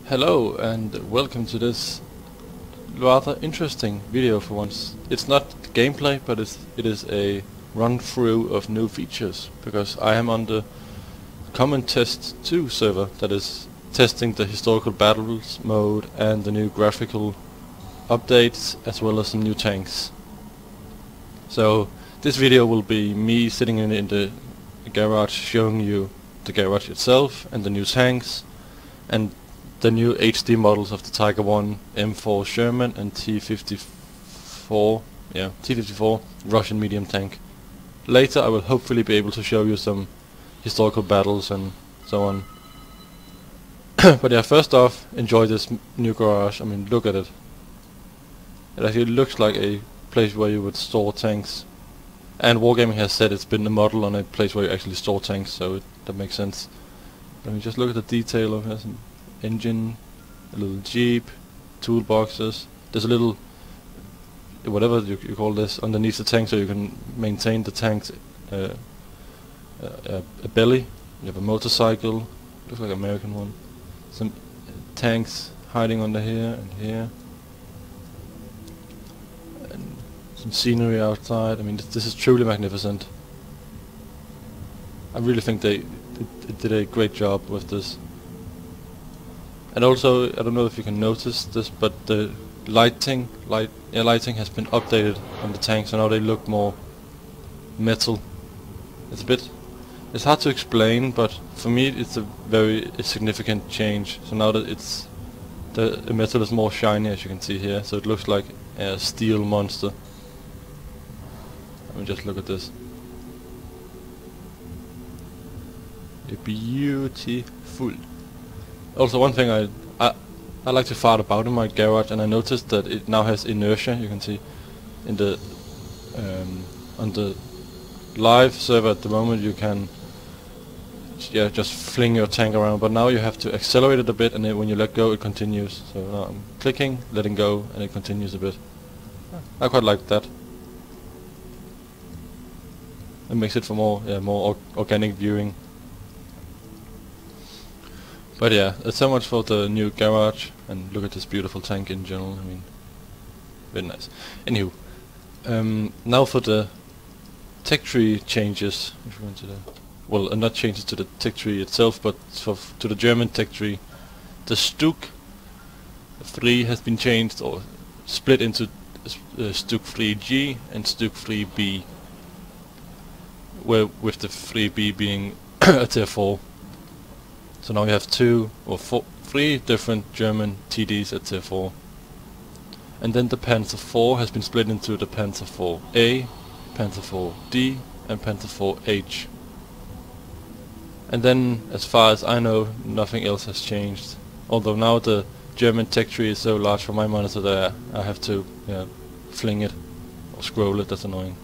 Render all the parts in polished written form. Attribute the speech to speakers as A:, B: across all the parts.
A: Hello and welcome to this rather interesting video for once. It's not gameplay, but it is a run through of new features, because I am on the Common Test 2 server that is testing the historical battles mode and the new graphical updates, as well as some new tanks. So this video will be me sitting in the garage showing you the garage itself and the new tanks and the new HD models of the Tiger 1, M4 Sherman and T-54 Russian medium tank. Later I will hopefully be able to show you some historical battles and so on. But yeah, first off, enjoy this new garage. I mean, look at it. It actually looks like a place where you would store tanks. And Wargaming has said it's been a model on a place where you actually store tanks, so that makes sense. Let me just look at the detail of it. Engine, a little jeep, toolboxes. There's a little, whatever you call this, underneath the tank, so you can maintain the tank's a belly. You have a motorcycle, looks like an American one. Some tanks hiding under here and here. And some scenery outside. I mean, this is truly magnificent. I really think they did a great job with this. And also, I don't know if you can notice this, but the lighting has been updated on the tanks, so now they look more metal. It's hard to explain, but for me it's a very significant change. So now that the metal is more shiny, as you can see here, so it looks like a steel monster. Let me just look at this. Beautiful. Also, one thing I like to fart about in my garage, and I noticed that it now has inertia. You can see in the on the live server at the moment you can just fling your tank around, but now you have to accelerate it a bit, and then when you let go it continues. So now I'm clicking, letting go, and it continues a bit. I quite like that. It makes it for more organic viewing. But yeah, that's so much for the new garage, and look at this beautiful tank in general. I mean, very nice. Anywho, now for the tech tree changes. If we go into the, not changes to the tech tree itself, but to the German tech tree. The Stug 3 has been changed, or split into Stug 3G and Stug 3B, where with the 3B being a tier 4. So now we have three different German TDs at tier 4. And then the Panzer 4 has been split into the Panzer 4A, Panzer 4D and Panzer 4H. And then, as far as I know, nothing else has changed. Although now the German tech tree is so large for my monitor that I have to fling it or scroll it. That's annoying.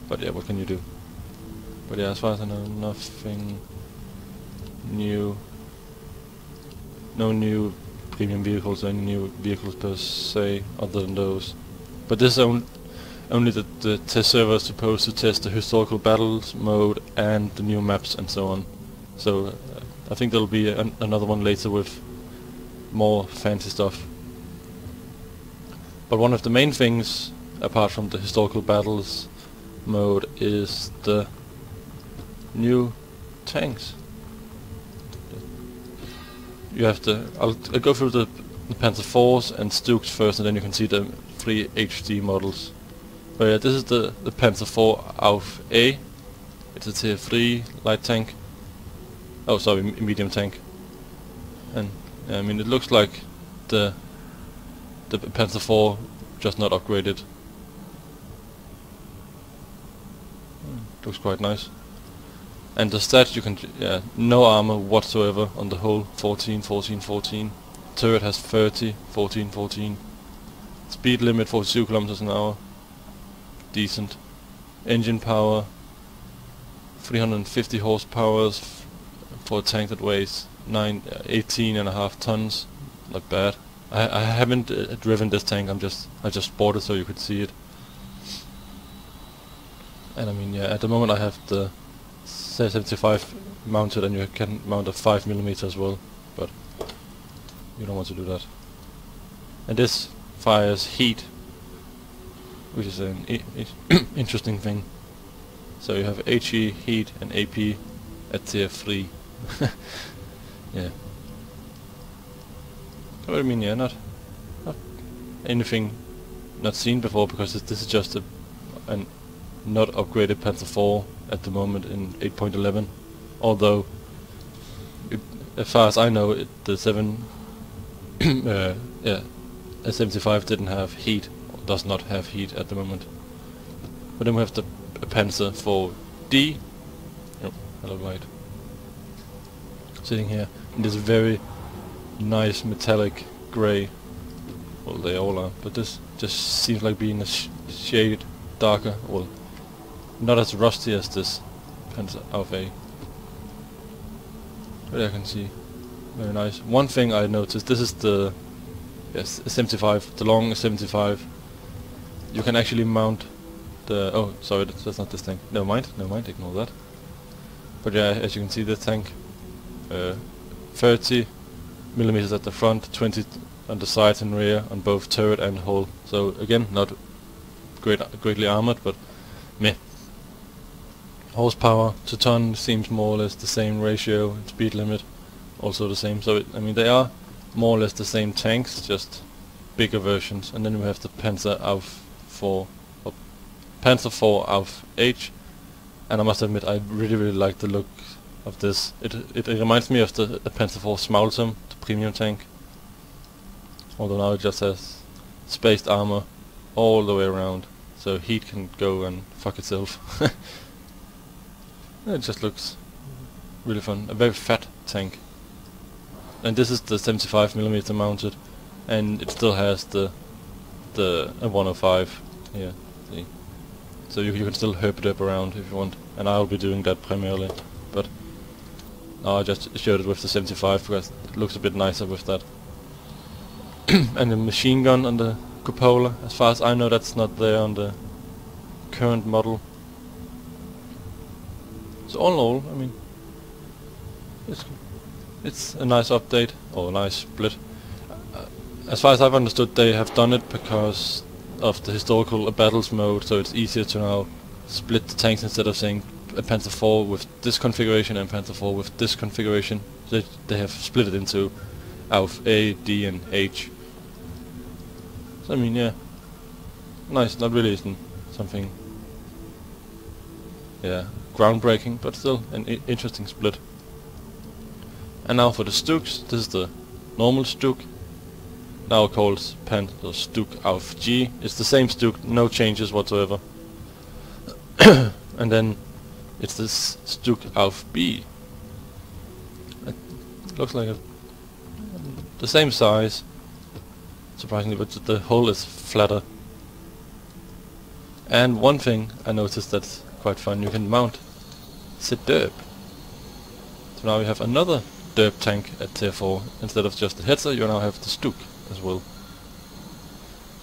A: But yeah, what can you do? But yeah, as far as I know, nothing new. No new premium vehicles or any new vehicles per se, other than those. But this is only the test server is supposed to test the historical battles mode and the new maps and so on. So I think there'll be another one later with more fancy stuff. But one of the main things, apart from the historical battles mode, is the new tanks. You have I'll go through the Panzer 4s and Stugs first, and then you can see the 3 HD models. But yeah, this is the Panzer 4 Auf A. It's a tier 3 light tank. Oh, sorry, medium tank. And I mean, it looks like the Panzer 4, just not upgraded. Looks quite nice. And the stats, you can, no armor whatsoever on the whole, 14, 14, 14. Turret has 30, 14, 14. Speed limit 42 kilometers an hour. Decent. Engine power, 350 horsepower for a tank that weighs 18.5 tons. Not bad. I haven't driven this tank. I just bought it so you could see it. And I mean, yeah, at the moment I have the 75 mounted, and you can mount a 5mm as well, but You don't want to do that. And this fires heat, which is an interesting thing. So you have HE, heat, and AP at tier 3. Yeah. What I mean, yeah, not anything not seen before, because this is just an not upgraded Panzer IV at the moment in 8.11. Although, as far as I know, the 75 didn't have heat, or does not have heat at the moment. But then we have the Panzer IV-D. Oh, hello, light. Sitting here in this very nice metallic grey. Well, they all are, but this just seems like being a shade darker. Well, not as rusty as this Panzer IV. But I can see, very nice. One thing I noticed, this is the 75, the long 75. You can actually mount the, oh sorry, that's not this tank. Never mind, ignore that. But yeah, as you can see, the tank, 30 millimeters at the front, 20 on the sides and rear on both turret and hull. So again, not greatly armored, but meh. Horsepower to ton seems more or less the same ratio. Speed limit also the same. So I mean, they are more or less the same tanks, just bigger versions. And then we have the Panzer Auf 4, or Panzer IV Auf H. And I must admit, I really like the look of this. It reminds me of the Panzer IV Smaultum, the premium tank. Although now it just has spaced armor all the way around, so heat can go and fuck itself. It just looks really fun. A very fat tank. And this is the 75mm mounted, and it still has the 105 here. See? So you can still herp it up around if you want, and I'll be doing that primarily. But now I just showed it with the 75 because it looks a bit nicer with that. And the machine gun on the cupola, as far as I know, that's not there on the current model. So all in all, I mean, it's a nice update, or a nice split. As far as I've understood, they have done it because of the historical battles mode, so it's easier to now split the tanks instead of saying a Panzer IV with this configuration and Panzer IV with this configuration. So they have split it into Auf A, D and H. So I mean, yeah, nice, not really isn't something, yeah, groundbreaking, but still an interesting split. And now for the Stuks, this is the normal Stuk, now called Panzer Stuk Auf G. It's the same Stuk, no changes whatsoever. And then it's this Stuk Auf B. It looks like the same size, surprisingly, but the hull is flatter. And one thing I noticed that's quite fun, you can mount the derp. So now you have another derp tank at tier 4. Instead of just the Hetzer, you now have the Stuk as well.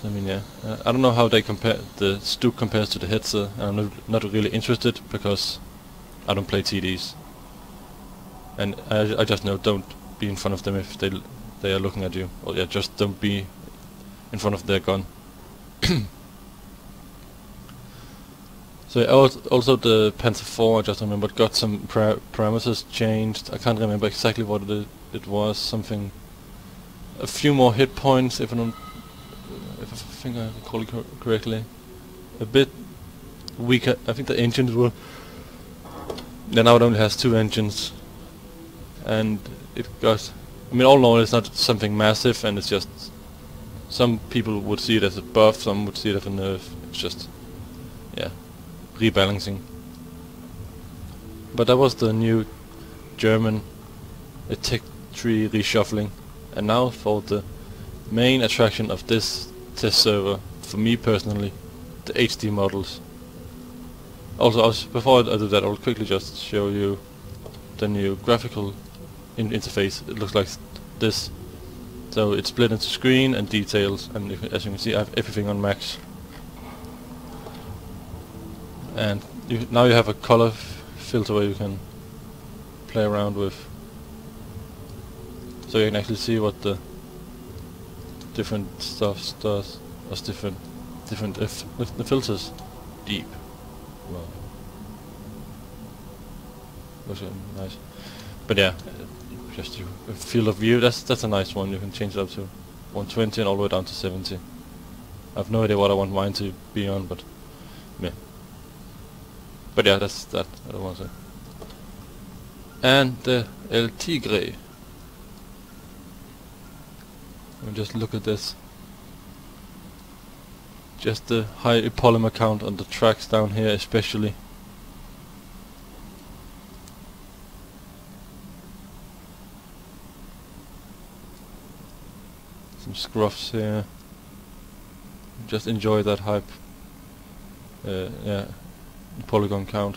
A: So I mean, yeah, I don't know how they compare, the Stuk compares to the Hetzer, and I'm not really interested because I don't play TDs. And I just know, don't be in front of them if they are looking at you, or yeah, just don't be in front of their gun. So yeah, also the Panzer IV, I just remembered, got some parameters changed. I can't remember exactly what it was. Something, a few more hit points, if I think I recall it correctly. A bit weaker. I think the engines were. Now it only has 2 engines, and it got. I mean, all in all, it's not something massive, and it's just. Some people would see it as a buff, some would see it as a nerf. It's just, yeah, rebalancing. But that was the new German tech tree reshuffling. And now for the main attraction of this test server, for me personally, the HD models. Also, before I do that, I'll quickly just show you the new graphical interface. It looks like this. So it's split into screen and details, and as you can see, I have everything on max. And now you have a color filter where you can play around with. So you can actually see what the different stuff does different if the filters deep. Well, looks nice. But yeah, just field of view. That's a nice one. You can change it up to 120 and all the way down to 70. I have no idea what I want mine to be on, but meh. But yeah, that's that. I don't want to say. And the El Tigre. Just look at this. Just the high polymer count on the tracks down here especially. Some scruffs here. Just enjoy that hype. Yeah, polygon count.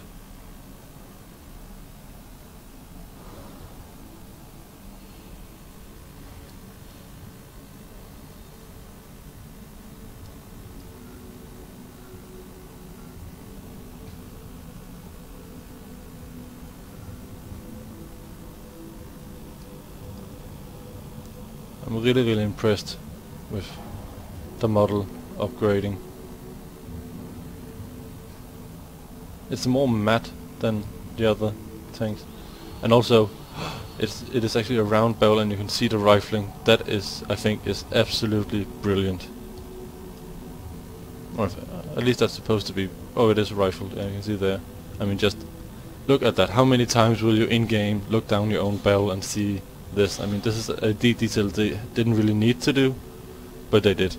A: I'm really impressed with the model upgrading. It's more matte than the other tanks, and also it is actually a round barrel, and you can see the rifling. That is, I think, is absolutely brilliant. Or at least that's supposed to be. Oh, it is rifled. Yeah, you can see there. I mean, just look at that. How many times will you in-game look down your own barrel and see this? I mean, this is a detail they didn't really need to do, but they did.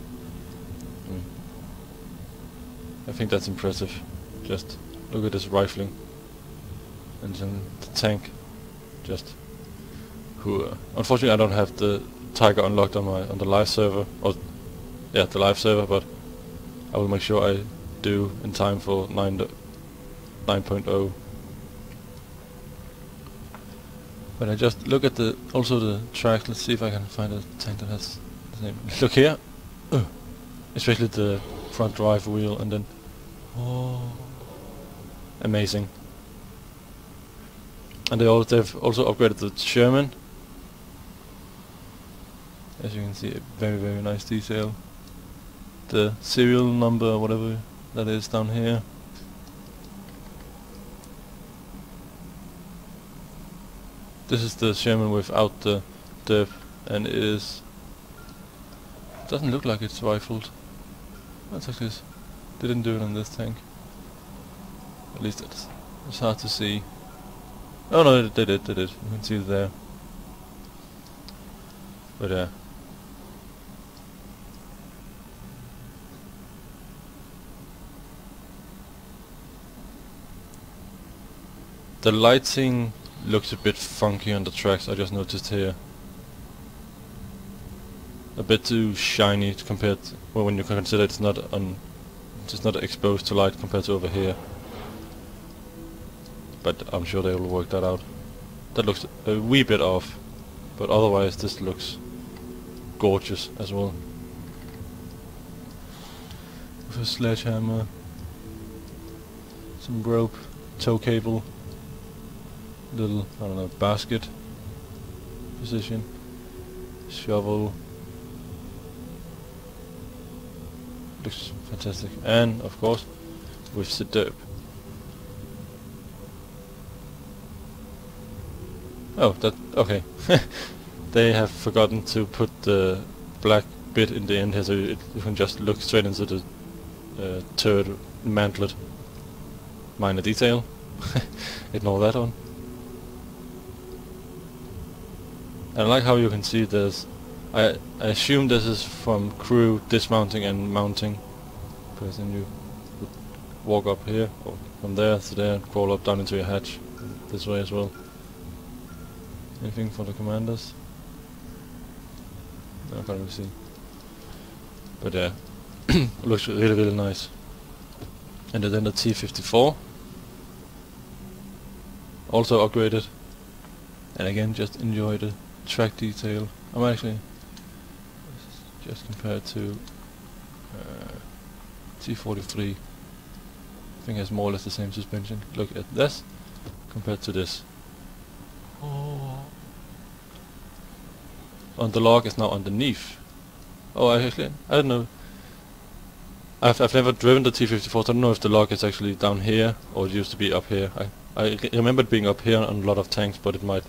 A: I think that's impressive. Just look at this rifling, and then the tank. Just unfortunately, I don't have the Tiger unlocked on the live server, or yeah, the live server, but I will make sure I do in time for 9.0. But I just look at also the tracks. Let's see if I can find a tank that has the same. Look here, especially the front drive wheel, and then amazing. And they've also upgraded the Sherman. As you can see, a very nice detail. The serial number, whatever that is, down here. This is the Sherman without the derp, and it doesn't look like it's rifled. That's like this. They didn't do it on this tank. At least it's hard to see. Oh no, they did. You can see it there. But yeah. The lighting looks a bit funky on the tracks, I just noticed here. A bit too shiny compared to, well, when you consider it's not exposed to light compared to over here. But I'm sure they will work that out. That looks a wee bit off, but otherwise this looks gorgeous as well. With a sledgehammer, some rope, tow cable, little, I don't know, basket position, shovel. Looks fantastic, and of course with the derp. Oh, that okay. They have forgotten to put the black bit in the end here, so you can just look straight into the turret mantlet. Minor detail. Ignore that one. And I like how you can see this. I assume this is from crew dismounting and mounting, because then you would walk up here, or from there to there, and crawl up down into your hatch this way as well. Anything for the commanders? No, I can't really see. But yeah, looks really nice. And then the T-54, also upgraded. And again, just enjoy the track detail. I'm actually just compared to T-43. I think it has more or less the same suspension. Look at this compared to this. Oh. On the log is now underneath Oh, I don't know. I've never driven the T-54, so I don't know if the log is actually down here or it used to be up here. I remember it being up here on a lot of tanks, but it might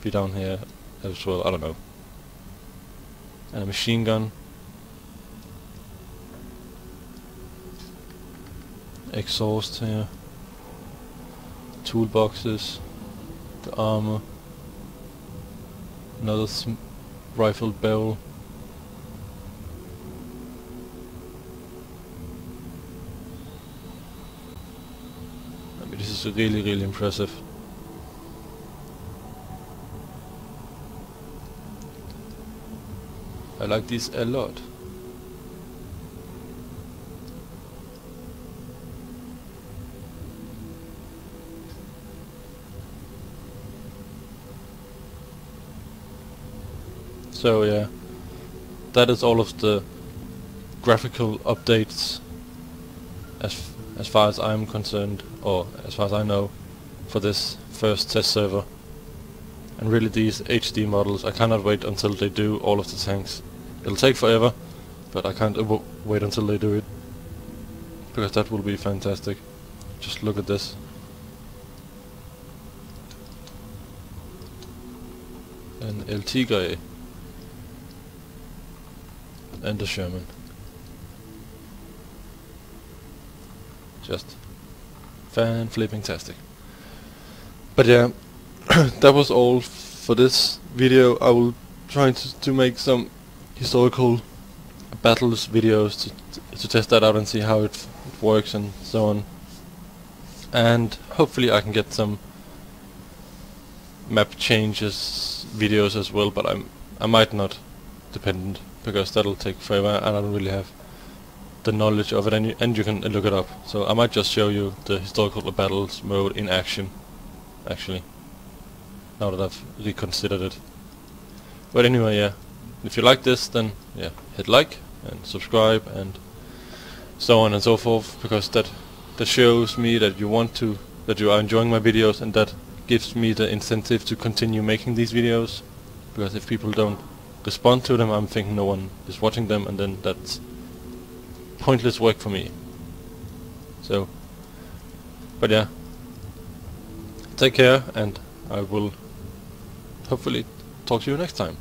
A: be down here as well. I don't know. And a machine gun. Exhaust here. Toolboxes. The armor. Another rifle barrel. I mean, this is really, really impressive. I like these a lot. So yeah, that is all of the graphical updates as far as I'm concerned, or as far as I know, for this first test server. And really these HD models, I cannot wait until they do all of the tanks. It'll take forever, but I can't wait until they do it, because that will be fantastic. Just look at this. An LT guy. And the Sherman. Just fan-flipping-tastic. But yeah, that was all for this video. I will try to make some historical battles videos to test that out and see how it works and so on. And hopefully I can get some map changes videos as well, but I might not, dependent, because that'll take forever and I don't really have the knowledge of it, and you can look it up. So I might just show you the historical battles mode in action, actually, now that I've reconsidered it. But anyway, yeah, if you like this, then yeah, hit like and subscribe and so on and so forth, because that shows me that you are enjoying my videos, and that gives me the incentive to continue making these videos. Because if people don't respond to them, I'm thinking no one is watching them, and then that's pointless work for me. So, but yeah, take care, and I will hopefully talk to you next time.